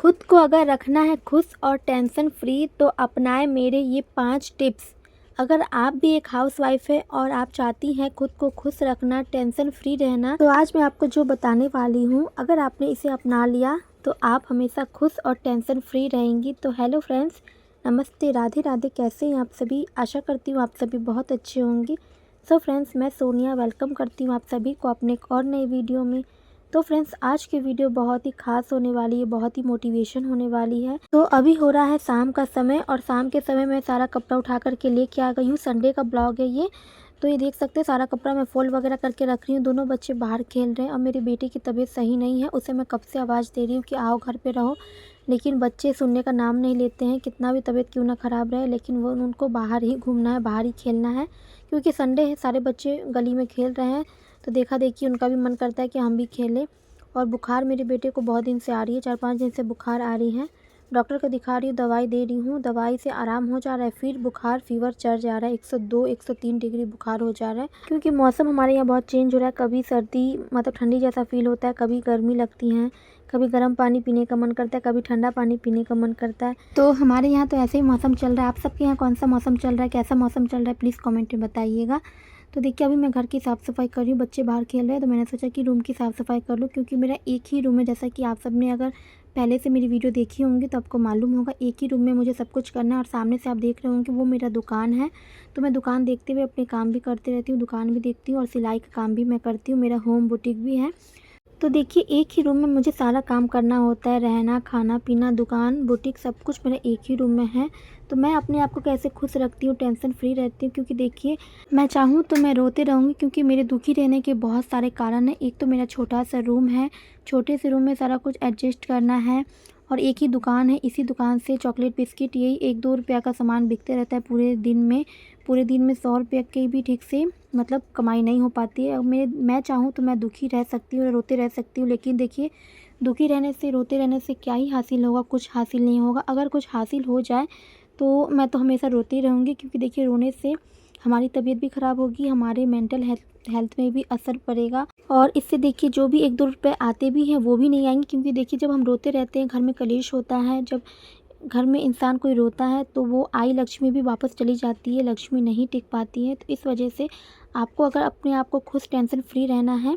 खुद को अगर रखना है खुश और टेंशन फ्री तो अपनाएं मेरे ये 5 टिप्स। अगर आप भी एक हाउसवाइफ है और आप चाहती हैं खुद को खुश रखना, टेंशन फ्री रहना, तो आज मैं आपको जो बताने वाली हूँ, अगर आपने इसे अपना लिया तो आप हमेशा खुश और टेंशन फ्री रहेंगी। तो हेलो फ्रेंड्स, नमस्ते, राधे राधे। कैसे हैं आप सभी? आशा करती हूँ आप सभी बहुत अच्छे होंगे। सो फ्रेंड्स, मैं सोनिया वेलकम करती हूँ आप सभी को अपने एक और नए वीडियो में। तो फ्रेंड्स, आज की वीडियो बहुत ही खास होने वाली है, बहुत ही मोटिवेशन होने वाली है। तो अभी हो रहा है शाम का समय और शाम के समय मैं सारा कपड़ा उठा करके लेके आ गई हूँ। संडे का ब्लॉग है ये। तो ये देख सकते हैं, सारा कपड़ा मैं फोल्ड वगैरह करके रख रही हूँ। दोनों बच्चे बाहर खेल रहे हैं और मेरी बेटी की तबीयत सही नहीं है। उसे मैं कब से आवाज़ दे रही हूँ कि आओ घर पे रहो, लेकिन बच्चे सुनने का नाम नहीं लेते हैं। कितना भी तबीयत क्यों ना ख़राब रहे, लेकिन वो उनको बाहर ही घूमना है, बाहर ही खेलना है, क्योंकि संडे है, सारे बच्चे गली में खेल रहे हैं। तो देखा देखी उनका भी मन करता है कि हम भी खेलें। और बुखार मेरे बेटे को बहुत दिन से आ रही है, 4-5 दिन से बुखार आ रही है। डॉक्टर को दिखा रही हूँ, दवाई दे रही हूँ, दवाई से आराम हो जा रहा है, फिर बुखार फीवर चढ़ जा रहा है। 102-103 डिग्री बुखार हो जा रहा है, क्योंकि मौसम हमारे यहाँ बहुत चेंज हो रहा है। कभी सर्दी मतलब ठंडी जैसा फील होता है, कभी गर्मी लगती है, कभी गर्म पानी पीने का मन करता है, कभी ठंडा पानी पीने का मन करता है। तो हमारे यहाँ तो ऐसे ही मौसम चल रहा है। आप सबके यहाँ कौन सा मौसम चल रहा है, कैसा मौसम चल रहा है, प्लीज़ कमेंट में बताइएगा। तो देखिए, अभी मैं घर की साफ़ सफाई कर रही हूँ। बच्चे बाहर खेल रहे हैं तो मैंने सोचा कि रूम की साफ़ सफाई कर लूँ, क्योंकि मेरा एक ही रूम है। जैसा कि आप सब ने अगर पहले से मेरी वीडियो देखी होंगी तो आपको मालूम होगा, एक ही रूम में मुझे सब कुछ करना है। और सामने से आप देख रहे होंगे वो मेरा दुकान है। तो मैं दुकान देखते हुए अपने काम भी करती रहती हूँ, दुकान भी देखती हूँ और सिलाई का काम भी मैं करती हूँ। मेरा होम बुटीक भी है। तो देखिए, एक ही रूम में मुझे सारा काम करना होता है, रहना, खाना पीना, दुकान, बुटीक, सब कुछ मेरा एक ही रूम में है। तो मैं अपने आप को कैसे खुश रखती हूँ, टेंशन फ्री रहती हूँ, क्योंकि देखिए, मैं चाहूँ तो मैं रोते रहूँगी, क्योंकि मेरे दुखी रहने के बहुत सारे कारण हैं। एक तो मेरा छोटा सा रूम है, छोटे से रूम में सारा कुछ एडजस्ट करना है, और एक ही दुकान है। इसी दुकान से चॉकलेट, बिस्किट, यही 1-2 रुपया का सामान बिकते रहता है पूरे दिन में। पूरे दिन में 100 रुपये की भी ठीक से मतलब कमाई नहीं हो पाती है। अब मैं चाहूँ तो मैं दुखी रह सकती हूँ, रोते रह सकती हूँ, लेकिन देखिए, दुखी रहने से, रोते रहने से क्या ही हासिल होगा? कुछ हासिल नहीं होगा। अगर कुछ हासिल हो जाए तो मैं तो हमेशा रोती रहूँगी, क्योंकि देखिए, रोने से हमारी तबीयत भी ख़राब होगी, हमारे मेंटल हेल्थ में भी असर पड़ेगा। और इससे देखिए, जो भी 1-2 रुपये आते भी हैं वो भी नहीं आएंगे, क्योंकि देखिए, जब हम रोते रहते हैं, घर में कलेश होता है, जब घर में इंसान कोई रोता है तो वो आई लक्ष्मी भी वापस चली जाती है, लक्ष्मी नहीं टिक पाती है। तो इस वजह से आपको अगर अपने आप को खुश, टेंशन फ्री रहना है,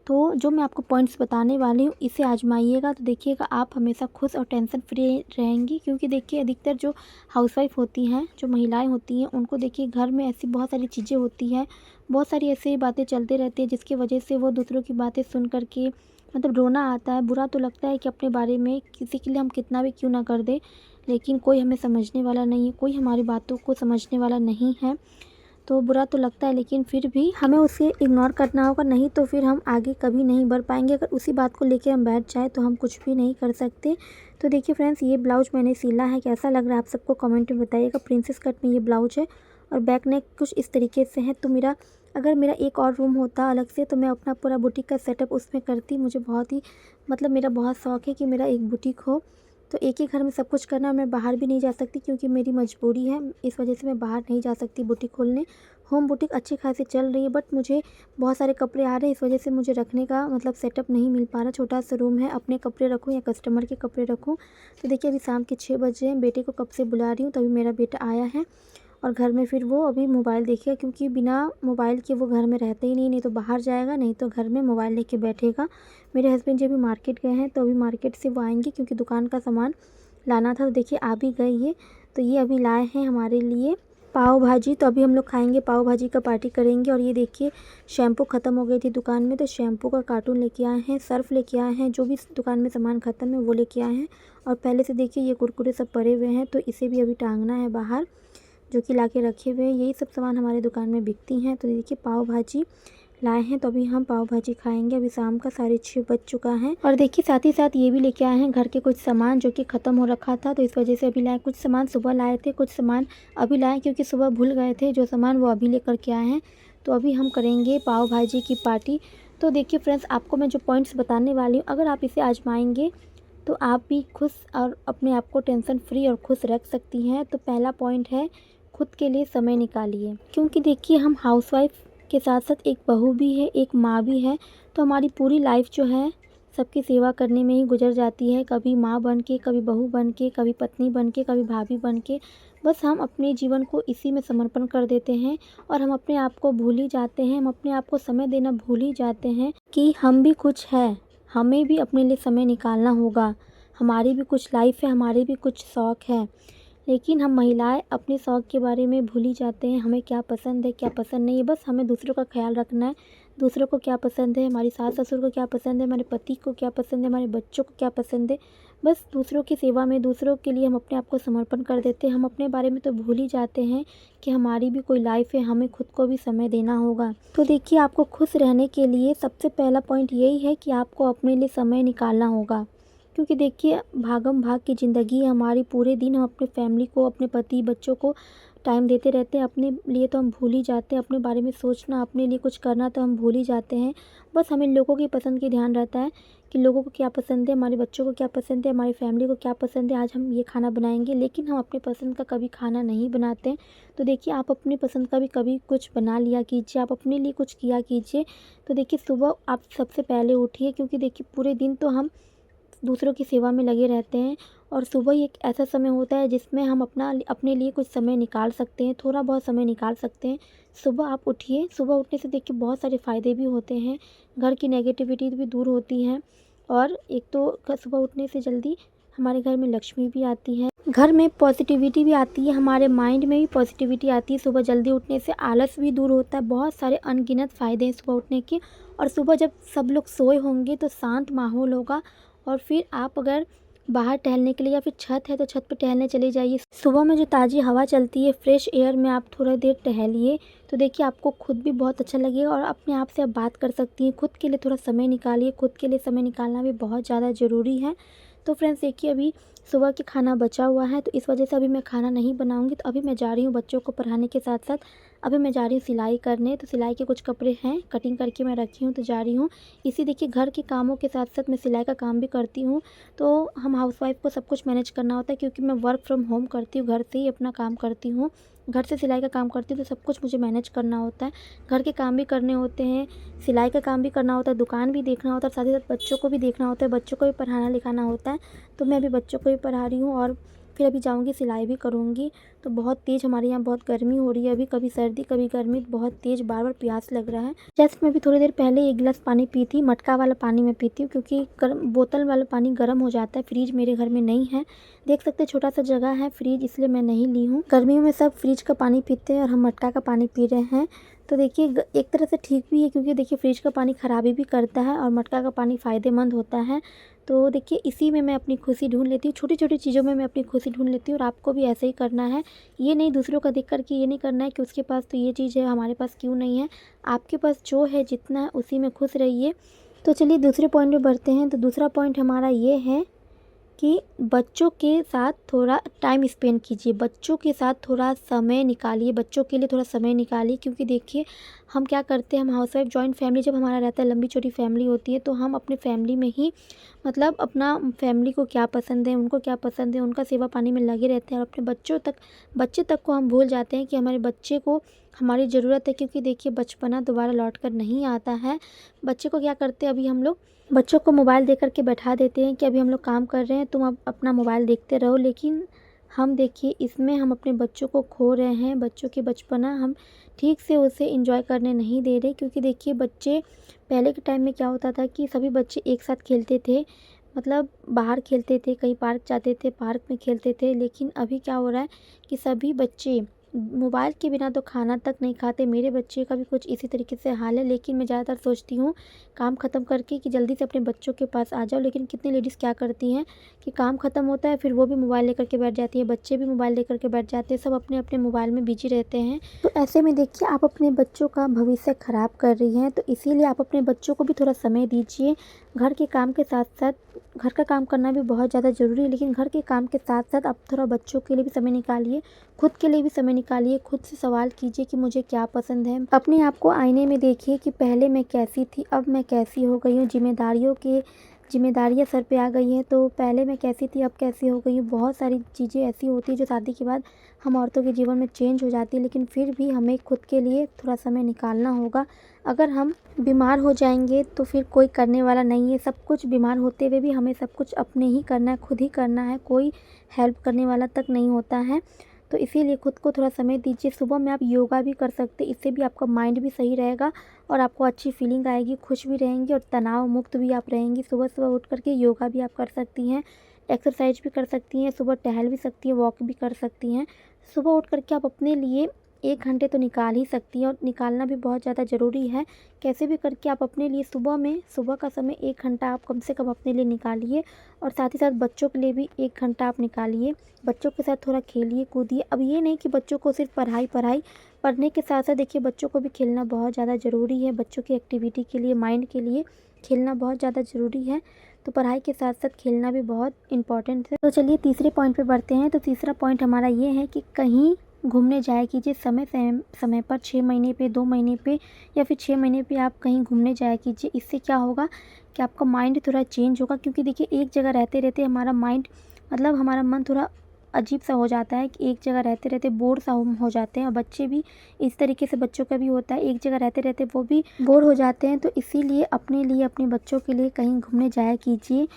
तो जो मैं आपको पॉइंट्स बताने वाली हूँ इसे आजमाइएगा, तो देखिएगा आप हमेशा खुश और टेंशन फ्री रहेंगी। क्योंकि देखिए, अधिकतर जो हाउसवाइफ होती हैं, जो महिलाएं होती हैं, उनको देखिए घर में ऐसी बहुत सारी चीज़ें होती हैं, बहुत सारी ऐसी बातें चलते रहती है, जिसकी वजह से वो दूसरों की बातें सुन करके मतलब रोना आता है। बुरा तो लगता है कि अपने बारे में किसी के लिए हम कितना भी क्यों ना कर दें, लेकिन कोई हमें समझने वाला नहीं है, कोई हमारी बातों को समझने वाला नहीं है। तो बुरा तो लगता है, लेकिन फिर भी हमें उसे इग्नोर करना होगा, नहीं तो फिर हम आगे कभी नहीं बढ़ पाएंगे। अगर उसी बात को लेके हम बैठ जाए तो हम कुछ भी नहीं कर सकते। तो देखिए फ्रेंड्स, ये ब्लाउज मैंने सिला है, कैसा लग रहा है आप सबको कमेंट में बताइएगा। प्रिंसेस कट में ये ब्लाउज है और बैक नेक कुछ इस तरीके से है। तो अगर मेरा एक और रूम होता अलग से तो मैं अपना पूरा बुटीक का सेटअप उसमें करती। मुझे बहुत ही मतलब मेरा बहुत शौक़ है कि मेरा एक बुटीक हो। तो एक ही घर में सब कुछ करना, मैं बाहर भी नहीं जा सकती, क्योंकि मेरी मजबूरी है, इस वजह से मैं बाहर नहीं जा सकती बुटीक खोलने। होम बुटीक अच्छी खासी चल रही है, बट मुझे बहुत सारे कपड़े आ रहे हैं, इस वजह से मुझे रखने का मतलब सेटअप नहीं मिल पा रहा। छोटा सा रूम है, अपने कपड़े रखूँ या कस्टमर के कपड़े रखूँ। तो देखिए, अभी शाम के 6 बजे हैं, बेटे को कब से बुला रही हूँ, तभी मेरा बेटा आया है। और घर में फिर वो अभी मोबाइल देखेगा, क्योंकि बिना मोबाइल के वो घर में रहता ही नहीं, नहीं तो बाहर जाएगा, नहीं तो घर में मोबाइल लेके बैठेगा। मेरे हस्बैंड जी अभी मार्केट गए हैं, तो अभी मार्केट से वो आएंगे, क्योंकि दुकान का सामान लाना था। तो देखिए, आ भी गए ये। तो ये अभी लाए हैं हमारे लिए पाव भाजी। तो अभी हम लोग खाएंगे, पाव भाजी का पार्टी करेंगे। और ये देखिए, शैम्पू ख़त्म हो गई थी दुकान में, तो शैम्पू का कार्टून लेके आए हैं, सर्फ लेके आए हैं, जो भी दुकान में सामान ख़त्म है वो लेके आए हैं। और पहले से देखिए, ये कुरकुरे सब पड़े हुए हैं, तो इसे भी अभी टांगना है बाहर, जो कि ला के रखे हुए हैं। यही सब सामान हमारे दुकान में बिकती हैं। तो देखिए, पाव भाजी लाए हैं, तो अभी हम पाव भाजी खाएंगे। अभी शाम का 6:30 बज चुका है। और देखिए, साथ ही साथ ये भी लेके आए हैं घर के कुछ सामान, जो कि ख़त्म हो रखा था, तो इस वजह से अभी लाए। कुछ सामान सुबह लाए थे, कुछ सामान अभी लाए, क्योंकि सुबह भूल गए थे जो सामान, वो अभी लेकर के आए हैं। तो अभी हम करेंगे पाव भाजी की पार्टी। तो देखिए फ्रेंड्स, आपको मैं जो पॉइंट्स बताने वाली हूँ, अगर आप इसे आजमाएंगे तो आप भी खुश और अपने आप को टेंशन फ्री और खुश रख सकती हैं। तो पहला पॉइंट है, खुद के लिए समय निकालिए। क्योंकि देखिए, हम हाउसवाइफ के साथ साथ एक बहू भी है, एक माँ भी है। तो हमारी पूरी लाइफ जो है सबकी सेवा करने में ही गुजर जाती है, कभी माँ बन के, कभी बहू बन के, कभी पत्नी बन के, कभी भाभी बन के। बस हम अपने जीवन को इसी में समर्पण कर देते हैं और हम अपने आप को भूल ही जाते हैं, हम अपने आप को समय देना भूल ही जाते हैं कि हम भी कुछ है, हमें भी अपने लिए समय निकालना होगा। हमारी भी कुछ लाइफ है, हमारे भी कुछ शौक़ है। लेकिन हम महिलाएं अपने शौक़ के बारे में भूल ही जाते हैं, हमें क्या पसंद है, क्या पसंद नहीं है। बस हमें दूसरों का ख्याल रखना है, दूसरों को क्या पसंद है, हमारी सास ससुर को क्या पसंद है, हमारे पति को क्या पसंद है, हमारे बच्चों को क्या पसंद है। बस दूसरों की सेवा में, दूसरों के लिए हम अपने आप को समर्पण कर देते हैं। हम अपने बारे में तो भूल ही जाते हैं कि हमारी भी कोई लाइफ है, हमें खुद को भी समय देना होगा। तो देखिए, आपको खुश रहने के लिए सबसे पहला पॉइंट यही है कि आपको अपने लिए समय निकालना होगा। क्योंकि देखिए, भागम भाग की ज़िंदगी है हमारी, पूरे दिन हम अपने फैमिली को, अपने पति बच्चों को टाइम देते रहते हैं। अपने लिए तो हम भूल ही जाते हैं, अपने बारे में सोचना, अपने लिए कुछ करना तो हम भूल ही जाते हैं। बस हमें लोगों की पसंद की ध्यान रहता है कि लोगों को क्या पसंद है, हमारे बच्चों को क्या पसंद है, हमारी फैमिली को क्या पसंद है, आज हम ये खाना बनाएंगे। लेकिन हम अपने पसंद का कभी खाना नहीं बनाते हैं। तो देखिए, आप अपनी पसंद का भी कभी कुछ बना लिया कीजिए, आप अपने लिए कुछ किया कीजिए। तो देखिए, सुबह आप सबसे पहले उठिए, क्योंकि देखिए पूरे दिन तो हम दूसरों की सेवा में लगे रहते हैं और सुबह ही एक ऐसा समय होता है जिसमें हम अपने लिए कुछ समय निकाल सकते हैं, थोड़ा बहुत समय निकाल सकते हैं। सुबह आप उठिए, सुबह उठने से देखिए बहुत सारे फ़ायदे भी होते हैं, घर की नेगेटिविटी भी दूर होती है और एक तो सुबह उठने से जल्दी हमारे घर में लक्ष्मी भी आती है, घर में पॉजिटिविटी भी आती है, हमारे माइंड में भी पॉजिटिविटी आती है। सुबह जल्दी उठने से आलस भी दूर होता है, बहुत सारे अनगिनत फ़ायदे हैं सुबह उठने के। और सुबह जब सब लोग सोए होंगे तो शांत माहौल होगा और फिर आप अगर बाहर टहलने के लिए या फिर छत है तो छत पे टहलने चले जाइए। सुबह में जो ताज़ी हवा चलती है, फ्रेश एयर में आप थोड़ा देर टहलिए, तो देखिए आपको खुद भी बहुत अच्छा लगेगा और अपने आप से आप बात कर सकती हैं। खुद के लिए थोड़ा समय निकालिए, खुद के लिए समय निकालना भी बहुत ज़्यादा ज़रूरी है। तो फ्रेंड्स देखिए, अभी सुबह के खाना बचा हुआ है तो इस वजह से अभी मैं खाना नहीं बनाऊंगी। तो अभी मैं जा रही हूँ बच्चों को पढ़ाने के साथ साथ अभी मैं जा रही हूँ सिलाई करने। तो सिलाई के कुछ कपड़े हैं, कटिंग करके मैं रखी हूँ तो जा रही हूँ। इसी देखिए, घर के कामों के साथ साथ मैं सिलाई का काम भी करती हूँ। तो हम हाउसवाइफ को सब कुछ मैनेज करना होता है, क्योंकि मैं वर्क फ्रॉम होम करती हूँ, घर से ही अपना काम करती हूँ, घर से सिलाई का काम करती हूँ। तो सब कुछ मुझे मैनेज करना होता है, घर के काम भी करने होते हैं, सिलाई का काम भी करना होता है, दुकान भी देखना होता है, साथ ही साथ बच्चों को भी देखना होता है, बच्चों को भी पढ़ाना लिखाना होता है। तो मैं अभी बच्चों को भी पढ़ा रही हूँ और फिर अभी जाऊँगी सिलाई भी करूँगी। तो बहुत तेज़ हमारे यहाँ बहुत गर्मी हो रही है, अभी कभी सर्दी कभी गर्मी, बहुत तेज़ बार बार प्यास लग रहा है। जस्ट मैं भी थोड़ी देर पहले एक गिलास पानी पी थी, मटका वाला पानी मैं पीती हूँ क्योंकि बोतल वाला पानी गर्म हो जाता है। फ्रिज मेरे घर में नहीं है, देख सकते हैं छोटा सा जगह है फ्रिज, इसलिए मैं नहीं ली हूँ। गर्मियों में सब फ्रिज का पानी पीते हैं और हम मटका का पानी पी रहे हैं। तो देखिए, एक तरह से ठीक भी है, क्योंकि देखिए फ्रिज का पानी ख़राबी भी करता है और मटका का पानी फ़ायदेमंद होता है। तो देखिए, इसी में मैं अपनी खुशी ढूंढ लेती हूँ, छोटी छोटी चीज़ों में मैं अपनी खुशी ढूंढ लेती हूँ और आपको भी ऐसे ही करना है। ये नहीं दूसरों का देख कर के ये नहीं करना है कि उसके पास तो ये चीज़ है, हमारे पास क्यों नहीं है। आपके पास जो है, जितना है उसी में खुश रहिए। तो चलिए दूसरे पॉइंट में बढ़ते हैं। तो दूसरा पॉइंट हमारा ये है कि बच्चों के साथ थोड़ा टाइम स्पेंड कीजिए, बच्चों के साथ थोड़ा समय निकालिए, बच्चों के लिए थोड़ा समय निकालिए। क्योंकि देखिए, हम क्या करते हैं, हम हाउसवाइफ जॉइंट फैमिली जब हमारा रहता है, लंबी चौड़ी फैमिली होती है, तो हम अपने फैमिली में ही मतलब अपना फैमिली को क्या पसंद है, उनको क्या पसंद है, उनका सेवा पानी में लगे रहते हैं और अपने बच्चे तक को हम भूल जाते हैं कि हमारे बच्चे को हमारी ज़रूरत है। क्योंकि देखिए, बचपना दोबारा लौट कर नहीं आता है। बच्चे को क्या करते हैं, अभी हम लोग बच्चों को मोबाइल दे कर के बैठा देते हैं कि अभी हम लोग काम कर रहे हैं, तुम अब अपना मोबाइल देखते रहो। लेकिन हम देखिए, इसमें हम अपने बच्चों को खो रहे हैं, बच्चों की बचपना हम ठीक से उसे एंजॉय करने नहीं दे रहे। क्योंकि देखिए, बच्चे पहले के टाइम में क्या होता था कि सभी बच्चे एक साथ खेलते थे, मतलब बाहर खेलते थे, कहीं पार्क जाते थे, पार्क में खेलते थे। लेकिन अभी क्या हो रहा है कि सभी बच्चे मोबाइल के बिना तो खाना तक नहीं खाते। मेरे बच्चे का भी कुछ इसी तरीके से हाल है। लेकिन मैं ज़्यादातर सोचती हूँ काम ख़त्म करके कि जल्दी से अपने बच्चों के पास आ जाओ। लेकिन कितनी लेडीज़ क्या करती हैं कि काम ख़त्म होता है, फिर वो भी मोबाइल लेकर के बैठ जाती है, बच्चे भी मोबाइल लेकर के बैठ जाते हैं, सब अपने अपने मोबाइल में बिजी रहते हैं। तो ऐसे में देखिए, आप अपने बच्चों का भविष्य ख़राब कर रही हैं। तो इसीलिए आप अपने बच्चों को भी थोड़ा समय दीजिए। घर के काम के साथ साथ, घर का काम करना भी बहुत ज़्यादा ज़रूरी है, लेकिन घर के काम के साथ साथ आप थोड़ा बच्चों के लिए भी समय निकालिए, खुद के लिए भी समय निकालिए। खुद से सवाल कीजिए कि मुझे क्या पसंद है। अपने आप को आईने में देखिए कि पहले मैं कैसी थी, अब मैं कैसी हो गई हूँ। जिम्मेदारियों के जिम्मेदारियाँ सर पे आ गई हैं, तो पहले मैं कैसी थी अब कैसी हो गई हूँ। बहुत सारी चीज़ें ऐसी होती हैं जो शादी के बाद हम औरतों के जीवन में चेंज हो जाती है, लेकिन फिर भी हमें खुद के लिए थोड़ा समय निकालना होगा। अगर हम बीमार हो जाएंगे तो फिर कोई करने वाला नहीं है। सब कुछ बीमार होते हुए भी हमें सब कुछ अपने ही करना है, खुद ही करना है, कोई हेल्प करने वाला तक नहीं होता है। तो इसीलिए खुद को थोड़ा समय दीजिए। सुबह में आप योगा भी कर सकते हैं, इससे भी आपका माइंड भी सही रहेगा और आपको अच्छी फीलिंग आएगी, खुश भी रहेंगी और तनाव मुक्त भी आप रहेंगी। सुबह सुबह उठ करके योगा भी आप कर सकती हैं, एक्सरसाइज भी कर सकती हैं, सुबह टहल भी सकती हैं, वॉक भी कर सकती हैं। सुबह उठ करके आप अपने लिए 1 घंटे तो निकाल ही सकती हैं और निकालना भी बहुत ज़्यादा ज़रूरी है। कैसे भी करके आप अपने लिए सुबह का समय 1 घंटा आप कम से कम अपने लिए निकालिए और साथ ही साथ बच्चों के लिए भी 1 घंटा आप निकालिए। बच्चों के साथ थोड़ा खेलिए कूदिए। अब ये नहीं कि बच्चों को सिर्फ पढ़ाई पढ़ने के साथ साथ देखिए बच्चों को भी खेलना बहुत ज़्यादा ज़रूरी है। बच्चों की एक्टिविटी के लिए, माइंड के लिए खेलना बहुत ज़्यादा ज़रूरी है। तो पढ़ाई के साथ साथ खेलना भी बहुत इम्पॉर्टेंट है। तो चलिए तीसरे पॉइंट पे बढ़ते हैं। तो तीसरा पॉइंट हमारा ये है कि कहीं घूमने जाया कीजिए समय पर। 6 महीने पे, 2 महीने पे या फिर 6 महीने पे आप कहीं घूमने जाया कीजिए। इससे क्या होगा कि आपका माइंड थोड़ा चेंज होगा, क्योंकि देखिए एक जगह रहते रहते हमारा माइंड हमारा मन थोड़ा अजीब सा हो जाता है कि एक जगह रहते रहते बोर सा हो जाते हैं। और बच्चे भी इस तरीके से, बच्चों का भी होता है, एक जगह रहते रहते वो भी बोर हो जाते हैं। तो इसीलिए अपने लिए, अपने बच्चों के लिए कहीं घूमने जाया कीजिए।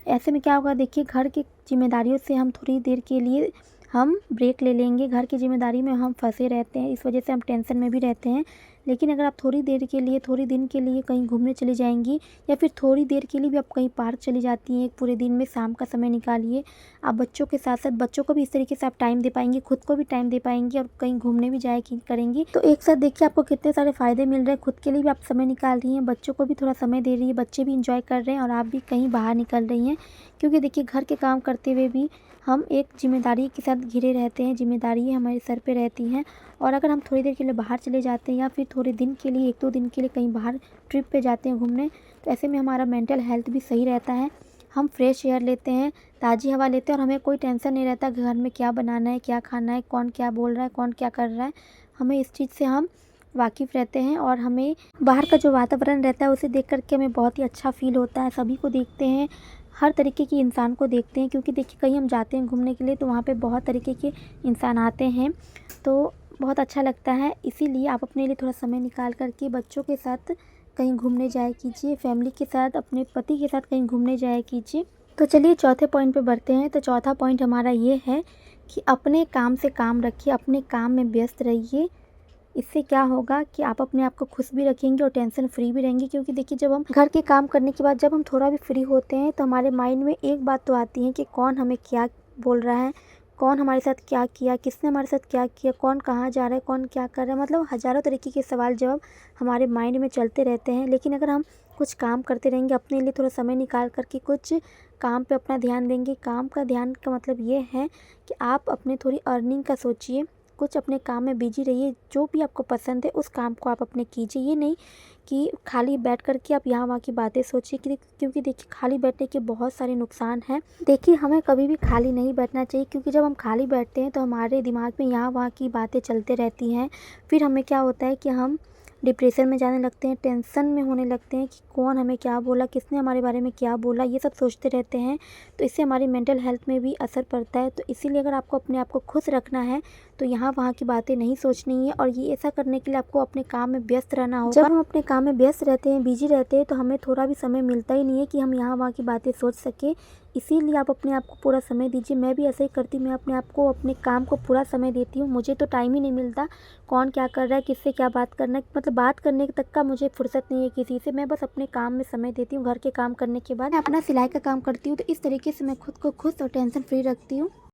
ऐसे में क्या होगा, देखिए घर की जिम्मेदारियों से हम थोड़ी देर के लिए हम ब्रेक ले लेंगे। घर की ज़िम्मेदारी में हम फँसे रहते हैं, इस वजह से हम टेंशन में भी रहते हैं। लेकिन अगर आप थोड़ी देर के लिए, थोड़ी दिन के लिए कहीं घूमने चली जाएंगी या फिर थोड़ी देर के लिए भी आप कहीं पार्क चली जाती हैं, एक पूरे दिन में शाम का समय निकालिए। आप बच्चों के साथ साथ बच्चों को भी इस तरीके से आप टाइम दे पाएंगी, खुद को भी टाइम दे पाएंगी और कहीं घूमने भी जाए करेंगी। तो एक साथ देखिए आपको कितने सारे फ़ायदे मिल रहे हैं। खुद के लिए भी आप समय निकाल रही हैं, बच्चों को भी थोड़ा समय दे रही है, बच्चे भी इंजॉय कर रहे हैं और आप भी कहीं बाहर निकल रही हैं। क्योंकि देखिए घर के काम करते हुए भी हम एक जिम्मेदारी के साथ घिरे रहते हैं, जिम्मेदारी हमारे सर पे रहती हैं। और अगर हम थोड़ी देर के लिए बाहर चले जाते हैं या फिर थोड़े दिन के लिए, 1-2 दिन के लिए कहीं बाहर ट्रिप पे जाते हैं घूमने, तो ऐसे में हमारा मेंटल हेल्थ भी सही रहता है। हम फ्रेश एयर लेते हैं, ताज़ी हवा लेते हैं और हमें कोई टेंशन नहीं रहता घर में क्या बनाना है, क्या खाना है, कौन क्या बोल रहा है, कौन क्या कर रहा है। हमें इस चीज़ से हम वाकिफ़ रहते हैं और हमें बाहर का जो वातावरण रहता है उसे देख कर के हमें बहुत ही अच्छा फ़ील होता है। सभी को देखते हैं, हर तरीके के इंसान को देखते हैं, क्योंकि देखिए कहीं हम जाते हैं घूमने के लिए तो वहाँ पे बहुत तरीके के इंसान आते हैं, तो बहुत अच्छा लगता है। इसीलिए आप अपने लिए थोड़ा समय निकाल कर के बच्चों के साथ कहीं घूमने जाया कीजिए, फैमिली के साथ, अपने पति के साथ कहीं घूमने जाया कीजिए। तो चलिए चौथे पॉइंट पे बढ़ते हैं। तो चौथा पॉइंट हमारा ये है कि अपने काम से काम रखिए, अपने काम में व्यस्त रहिए। इससे क्या होगा कि आप अपने आप को खुश भी रखेंगे और टेंशन फ्री भी रहेंगे। क्योंकि देखिए जब हम घर के काम करने के बाद जब हम थोड़ा भी फ्री होते हैं तो हमारे माइंड में एक बात तो आती है कि कौन हमें क्या बोल रहा है, कौन हमारे साथ क्या किया, किसने हमारे साथ क्या किया, कौन कहाँ जा रहा है, कौन क्या कर रहा है। मतलब हज़ारों तरीके के सवाल जवाब हमारे माइंड में चलते रहते हैं। लेकिन अगर हम कुछ काम करते रहेंगे, अपने लिए थोड़ा समय निकाल करके कुछ काम पे अपना ध्यान देंगे। काम का ध्यान का मतलब ये है कि आप अपने थोड़ी अर्निंग का सोचिए, कुछ अपने काम में बिजी रहिए। जो भी आपको पसंद है उस काम को आप अपने कीजिए। ये नहीं कि खाली बैठ कर के आप यहाँ वहाँ की बातें सोचिए, क्योंकि देखिए खाली बैठने के बहुत सारे नुकसान हैं। देखिए हमें कभी भी खाली नहीं बैठना चाहिए, क्योंकि जब हम खाली बैठते हैं तो हमारे दिमाग में यहाँ वहाँ की बातें चलते रहती हैं। फिर हमें क्या होता है कि हम डिप्रेशन में जाने लगते हैं, टेंशन में होने लगते हैं कि कौन हमें क्या बोला, किसने हमारे बारे में क्या बोला, ये सब सोचते रहते हैं। तो इससे हमारी मेंटल हेल्थ में भी असर पड़ता है। तो इसीलिए अगर आपको अपने आप को खुश रखना है तो यहाँ वहाँ की बातें नहीं सोचनी है। और ये ऐसा करने के लिए आपको अपने काम में व्यस्त रहना होगा। जब हम अपने काम में व्यस्त रहते हैं, बिजी रहते हैं, तो हमें थोड़ा भी समय मिलता ही नहीं है कि हम यहाँ वहाँ की बातें सोच सकें। इसीलिए आप अपने आप को पूरा समय दीजिए। मैं भी ऐसा ही करती हूँ, मैं अपने आप को, अपने काम को पूरा समय देती हूँ। मुझे तो टाइम ही नहीं मिलता कौन क्या कर रहा है, किससे क्या बात करना है, मतलब बात करने तक का मुझे फुर्सत नहीं है किसी से। मैं बस अपने काम में समय देती हूँ। घर के काम करने के बाद मैं अपना सिलाई का काम करती हूँ। तो इस तरीके से मैं खुद को खुश और टेंशन फ्री रखती हूँ।